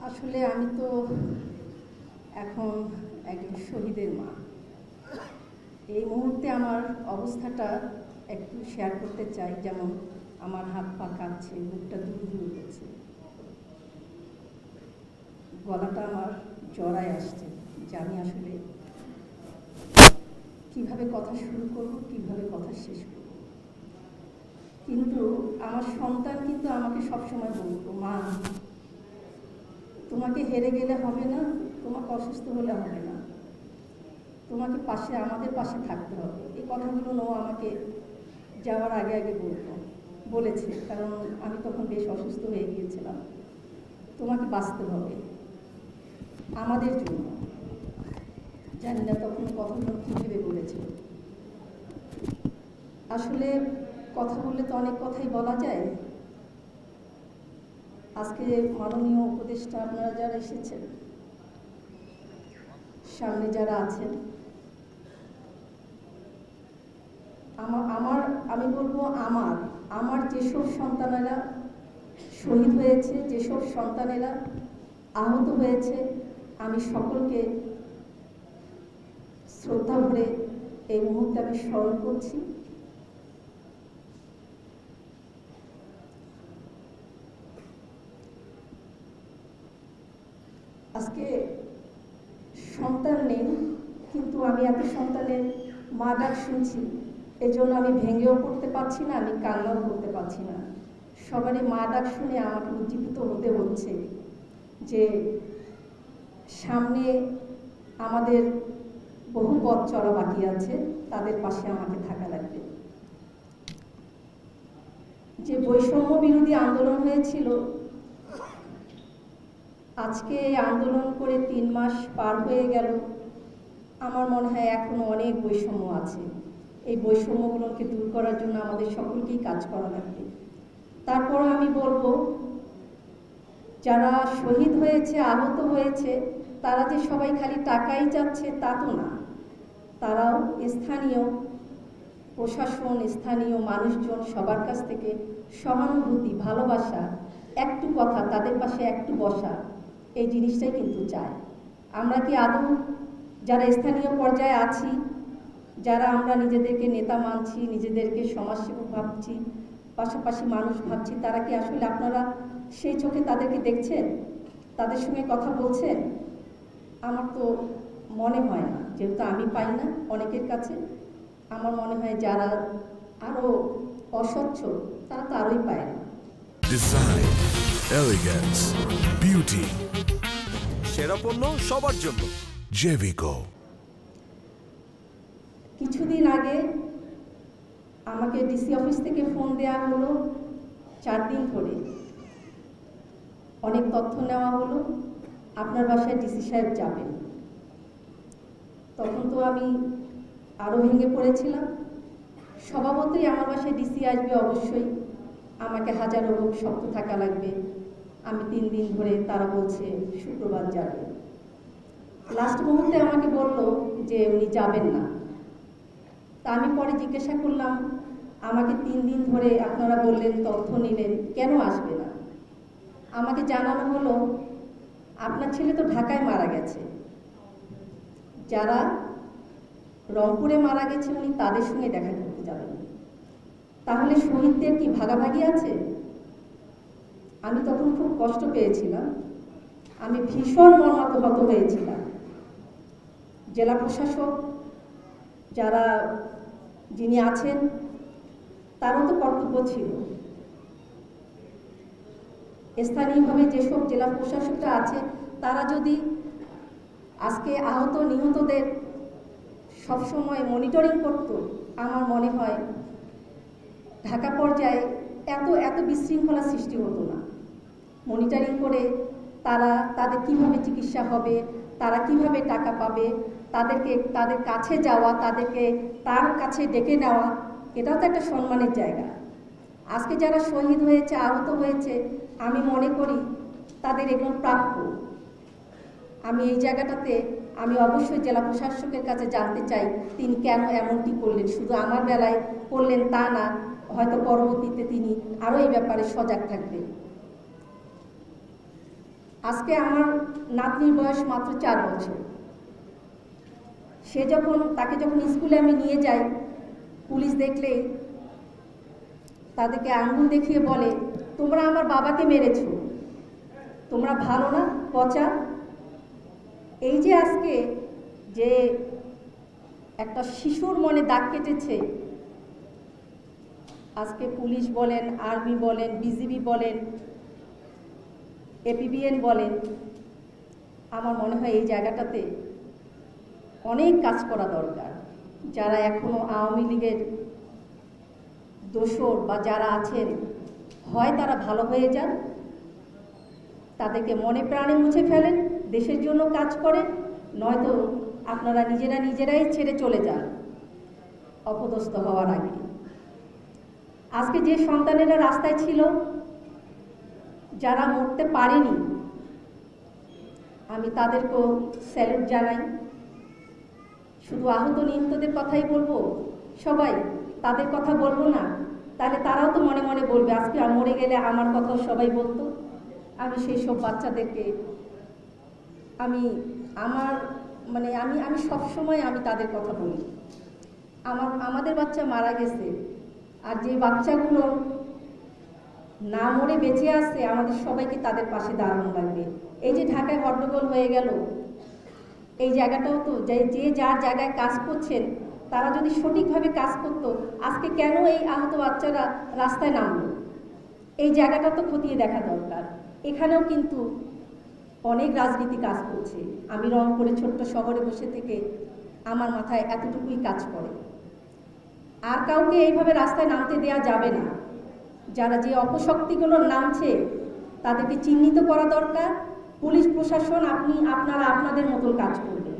আসলে আমি তো এখন একজন শহীদের মা। এই মুহূর্তে আমার অবস্থাটা একটু শেয়ার করতে চাই। যেমন আমার হাত পা কাঁপছে, বুকটা দুরু করছে, গলাটা আমার জড়ায় আসছে যে আমি আসলে কিভাবে কথা শুরু করব, কিভাবে কথা শেষ করব। কিন্তু আমার সন্তান কিন্তু আমাকে সবসময় বলতো, মা তোমাকে হেরে গেলে হবে না, তোমাকে অসুস্থ হলে হবে না, তোমাকে পাশে আমাদের পাশে থাকতে হবে। এই কথাগুলো ও আমাকে যাওয়ার আগে আগে বলেছে, কারণ আমি তখন বেশ অসুস্থ হয়ে গিয়েছিলাম। তোমাকে বাঁচতে হবে আমাদের জন্য। জানি না তখন কথাগুলো কী ভেবে বলেছিল। আসলে কথা বললে তো অনেক কথাই বলা যায়। আজকে মাননীয় উপদেষ্টা আপনারা যারা এসেছেন, সামনে যারা আছেন, আমি বলবো আমার যেসব সন্তানেরা শহীদ হয়েছে, যেসব সন্তানেরা আহত হয়েছে, আমি সকলকে শ্রদ্ধা ভরে এই মুহূর্তে আমি স্মরণ করছি। আজকে সন্তান নেই, কিন্তু আমি এত সন্তানের মা ডাক শুনছি, এজন্য আমি ভেঙেও পড়তে পারছি না, আমি কান্নাও করতে পারছি না। সবারই মা ডাক শুনে আমাকে উজ্জীবিত হতে হচ্ছে যে সামনে আমাদের বহু পথ চলা বাকি আছে, তাদের পাশে আমাকে থাকা লাগবে। যে বৈষম্য বিরোধী আন্দোলন হয়েছিল, আজকে এই আন্দোলন করে 3 মাস পার হয়ে গেল। আমার মনে হয় এখনো অনেক বৈষম্য আছে। এই বৈষম্যগুলোকে দূর করার জন্য আমাদের সকলকেই কাজ করা লাগবে। তারপর আমি বলবো, যারা শহীদ হয়েছে, আহত হয়েছে, তারা যে সবাই খালি টাকাই চাচ্ছে তা তো না। তারাও স্থানীয় প্রশাসন, স্থানীয় মানুষজন সবার কাছ থেকে সহানুভূতি, ভালোবাসা, একটু কথা, তাদের পাশে একটু বসা, এই জিনিসটাই কিন্তু চায়। আমরা কি আদৌ যারা স্থানীয় পর্যায়ে আছি, যারা আমরা নিজেদেরকে নেতা মানছি, নিজেদেরকে সমাজসেবক ভাবছি, পাশাপাশি মানুষ ভাবছি, তারা কি আসলে আপনারা সেই চোখে তাদেরকে দেখছেন, তাদের সঙ্গে কথা বলছেন? আমার তো মনে হয় না, যেহেতু আমি পাই না অনেকের কাছে। আমার মনে হয় যারা আরো অস্বচ্ছ তারা তো আরোই পায় না। ডিজাইন, এলিগেন্স, বিউটি, সেরা পণ্য সবার জন্য জেভিকো। কিছুদিন আগে আমাকে ডিসি অফিস থেকে ফোন দেওয়া হলো, 4 দিন ধরে অনেক তথ্য নেওয়া হলো, আপনার বাসায় ডিসি সাহেব যাবেন। তখন তো আমি আরো ভেঙে পড়েছিলাম। স্বভাবতই আমার বাসায় ডিসি আসবে, অবশ্যই আমাকে হাজারো লোক শক্ত থাকা লাগবে। আমি 3 দিন ধরে, তারা বলছে শুক্রবার যাবে। লাস্ট মুহূর্তে আমাকে বলল যে উনি যাবেন না। তা আমি পরে জিজ্ঞাসা করলাম, আমাকে 3 দিন ধরে আপনারা বললেন, তথ্য নিলেন, কেন আসবে না? আমাকে জানানো হলো, আপনার ছেলে তো ঢাকায় মারা গেছে, যারা রংপুরে মারা গেছে উনি তাদের সঙ্গে দেখা করতে যাবেন। তাহলে শহীদদের কি ভাগাভাগি আছে? আমি তখন খুব কষ্ট পেয়েছিলাম, আমি ভীষণ মর্মাহত হয়েছিলাম। জেলা প্রশাসক যারা যিনি আছেন, তারও তো কর্তব্য ছিল। স্থানীয়ভাবে যেসব জেলা প্রশাসকরা আছে, তারা যদি আজকে আহত নিহতদের সবসময় মনিটরিং করত, আমার মনে হয় ঢাকা পর্যায়ে এত বিশৃঙ্খলা সৃষ্টি হতো না। মনিটরিং করে তারা তাদের কিভাবে চিকিৎসা হবে, তারা কিভাবে টাকা পাবে, তাদের কাছে যাওয়া, তাদেরকে তার কাছে ডেকে নেওয়া, এটাও তো একটা সম্মানের জায়গা। আজকে যারা শহীদ হয়েছে, আহত হয়েছে, আমি মনে করি তাদের এগুলো প্রাপ্য। আমি এই জায়গাটাতে আমি অবশ্যই জেলা প্রশাসকের কাছে জানতে চাই, তিনি কেন এমনটি করলেন। শুধু আমার বেলায় করলেন তা না, হয়তো পরবর্তীতে তিনি আরও এই ব্যাপারে সজাগ থাকবেন। আজকে আমার নাতনির বয়স মাত্র 4 বছর। তাকে যখন স্কুলে আমি নিয়ে যাই, পুলিশ দেখলে তাদেরকে আঙ্গুল দেখিয়ে বলে, তোমরা আমার বাবাকে মেরেছো, তোমরা ভালো না, পচা। এই যে আজকে যে একটা শিশুর মনে দাগ কেটেছে, আজকে পুলিশ বলেন, আর্মি বলেন, বিজিবি বলেন, এপিবিএন বলেন, আমার মনে হয় এই জায়গাটাতে অনেক কাজ করা দরকার। যারা এখনো আওয়ামী লীগের দোসর বা যারা আছেন, হয় তারা ভালো হয়ে যান, তাদেরকে মনে প্রাণে মুছে ফেলেন, দেশের জন্য কাজ করেন, নয়তো আপনারা নিজেরাই ছেড়ে চলে যান অপদস্থ হওয়ার আগে। আজকে যে সন্তানেরা রাস্তায় ছিল, যারা মরতে পারেনি, আমি তাদেরকেও স্যালুট জানাই। শুধু আহত নিহতদের কথাই বলবো, সবাই তাদের কথা বলবো না, তাহলে তারাও তো মনে মনে বলবে আজকে মরে গেলে আমার কথাও সবাই বলতো। আমি সেই সব বাচ্চাদেরকে আমি সবসময় আমি তাদের কথা বলি। আমাদের বাচ্চা মারা গেছে, আর যে বাচ্চাগুলো না মরে বেঁচে আছে, আমাদের সবাইকে তাদের পাশে দাঁড়ানো লাগবে। এই যে ঢাকায় হট্টগোল হয়ে গেল, এই জায়গাটাও তো যে যার জায়গায় কাজ করছেন, তারা যদি সঠিকভাবে কাজ করতো, আজকে কেন এই আহত বাচ্চারা রাস্তায় নামলো? এই জায়গাটা তো খতিয়ে দেখা দরকার। এখানেও কিন্তু অনেক রাজনীতি কাজ করছে। আমি রংপুরে ছোট্ট শহরে বসে থেকে আমার মাথায় এতটুকুই কাজ করে। আর কাউকে এইভাবে রাস্তায় নামতে দেয়া যাবে না। যারা যে অপশক্তিগুলো নামছে, তাদেরকে চিহ্নিত করা দরকার। পুলিশ প্রশাসন আপনারা আপনাদের মতন কাজ করবেন।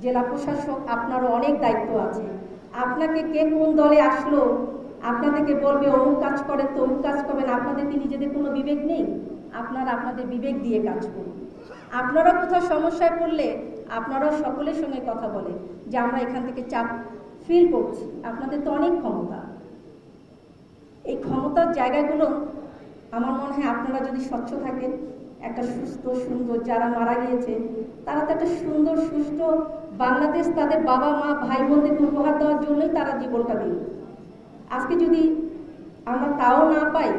জেলা প্রশাসক, আপনারও অনেক দায়িত্ব আছে। আপনাকে কে কোন দলে আসলো, আপনাদেরকে বলবে অমুক কাজ করেন, তমুক কাজ করবেন, আপনাদের কি নিজেদের কোনো বিবেক নেই? আপনারা আপনাদের বিবেক দিয়ে কাজ করুন। আপনারা কোথাও সমস্যায় পড়লে আপনারাও সকলের সঙ্গে কথা বলে যে আমরা এখান থেকে চাপ ফিল করছি। আপনাদের তো অনেক ক্ষমতা। এই ক্ষমতার জায়গাগুলো আমার মনে হয় আপনারা যদি স্বচ্ছ থাকেন, একটা সুস্থ সুন্দর, যারা মারা গিয়েছে তারা তো একটা সুন্দর সুষ্ঠু বাংলাদেশ তাদের বাবা মা ভাই বোনদেরকে উপহার দেওয়ার জন্যই তারা জীবনটা দিল। আজকে যদি আমরা তাও না পাই,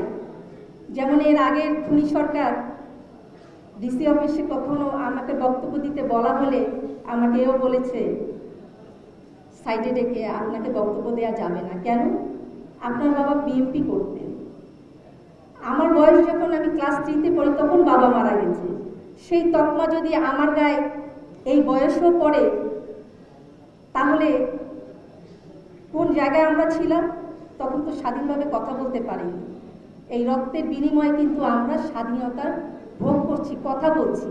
যেমন এর আগের খুনি সরকার ডিসি অফিসে কখনো আমাকে বক্তব্য দিতে বলা হলে আমাকে এও বলেছে সাইডে ডেকে, আপনাকে বক্তব্য দেওয়া যাবে না। কেন? আপনার বাবা বিএমপি করতেন। আমার বয়স যখন আমি ক্লাস 3-তে পড়ি, তখন বাবা মারা গেছে। সেই তকমা যদি আমার গায়ে এই বয়সও পড়ে, তাহলে কোন জায়গায় আমরা ছিলাম? তখন তো স্বাধীনভাবে কথা বলতে পারিনি। এই রক্তের বিনিময়ে কিন্তু আমরা স্বাধীনতার ভোগ করছি, কথা বলছি।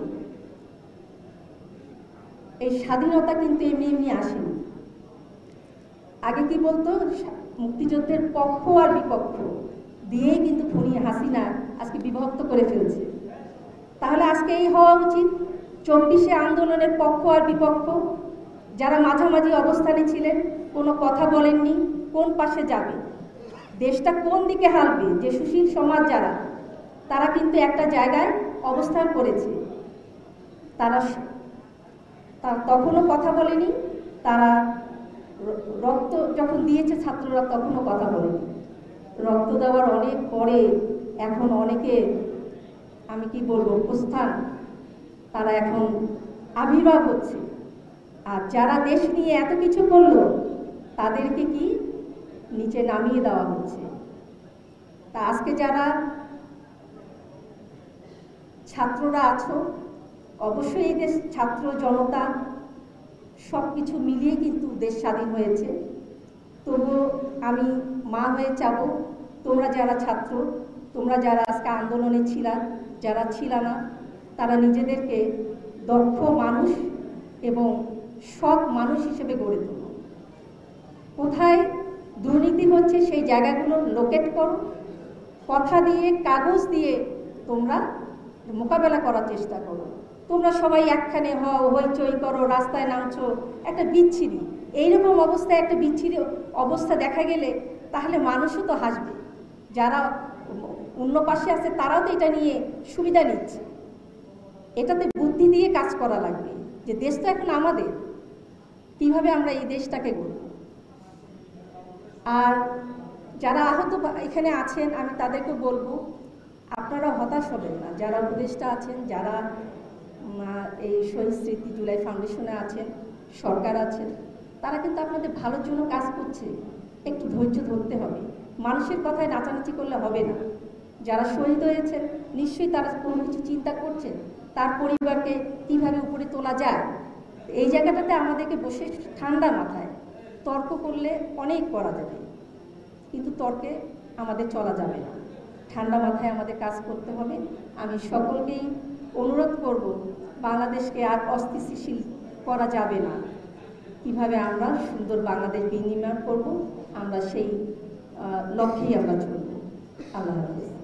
এই স্বাধীনতা কিন্তু এমনি আসেনি। আগে কি বলতো, মুক্তিযুদ্ধের পক্ষ আর বিপক্ষ দিয়েই কিন্তু খুনি হাসিনা আজকে বিভক্ত করে ফেলছে। তাহলে আজকে এই হওয়া উচিত, 24শে আন্দোলনের পক্ষ আর বিপক্ষ, যারা মাঝামাঝি অবস্থানে ছিলেন, কোনো কথা বলেননি কোন পাশে যাবে, দেশটা কোন দিকে হালবে, যে সুশীল সমাজ যারা, তারা কিন্তু একটা জায়গায় অবস্থান করেছে। তারা তখনও কথা বলেনি। তারা রক্ত যখন দিয়েছে ছাত্ররা, তখনও কথা বলেনি। রক্ত দেওয়ার অনেক পরে এখন অনেকে, আমি কি বলবো, প্রস্থান, তারা এখন আবির্ভাব হচ্ছে। আর যারা দেশ নিয়ে এত কিছু করলো, তাদেরকে কি নিচে নামিয়ে দেওয়া হচ্ছে। তা আজকে যারা ছাত্ররা আছো, অবশ্যই এই দেশ ছাত্র জনতা সব কিছু মিলিয়ে কিন্তু দেশ স্বাধীন হয়েছে। তবুও আমি মা হয়ে চাবো, তোমরা যারা ছাত্র, তোমরা যারা আজকে আন্দোলনে ছিলা, যারা ছিল না, তারা নিজেদেরকে দক্ষ মানুষ এবং সৎ মানুষ হিসেবে গড়ে তোলো। কোথায় দুর্নীতি হচ্ছে সেই জায়গাগুলো লোকেট করো, কথা দিয়ে, কাগজ দিয়ে তোমরা মোকাবেলা করার চেষ্টা করো। তোমরা সবাই একখানে হও, হইচই করো, রাস্তায় নামছো, একটা বিচ্ছিরি, এইরকম অবস্থায় একটা বিচ্ছিরি অবস্থা দেখা গেলে তাহলে মানুষও তো হাসবে। যারা অন্য পাশে আছে তারাও তো এটা নিয়ে সুবিধা নিচ্ছে। এটাতে বুদ্ধি দিয়ে কাজ করা লাগবে, যে দেশ তো এখন আমাদের, কিভাবে আমরা এই দেশটাকে গড়ব। আর যারা আহত এখানে আছেন, আমি তাদেরকে বলবো আপনারা হতাশ হবেন না। যারা উপদেষ্টা আছেন, যারা এই শহীদ স্মৃতি জুলাই ফাউন্ডেশনে আছেন, সরকার আছেন, তারা কিন্তু আপনাদের ভালোর জন্য কাজ করছে। একটু ধৈর্য ধরতে হবে, মানুষের কথায় নাচানাচি করলে হবে না। যারা শহীদ হয়েছেন নিশ্চয়ই তারা কোনো কিছু চিন্তা করছেন, তার পরিবারকে কীভাবে উপরে তোলা যায়। এই জায়গাটাতে আমাদেরকে বসে ঠান্ডা মাথায় তর্ক করলে অনেক করা যাবে, কিন্তু তর্কে আমাদের চলা যাবে না। ঠান্ডা মাথায় আমাদের কাজ করতে হবে। আমি সকলকেই অনুরোধ করব, বাংলাদেশকে আর অস্থিতিশীল করা যাবে না। কিভাবে আমরা সুন্দর বাংলাদেশ বিনির্মাণ করব, আমরা সেই লক্ষ্যেই আমরা চলব। আল্লাহ হাফেজ।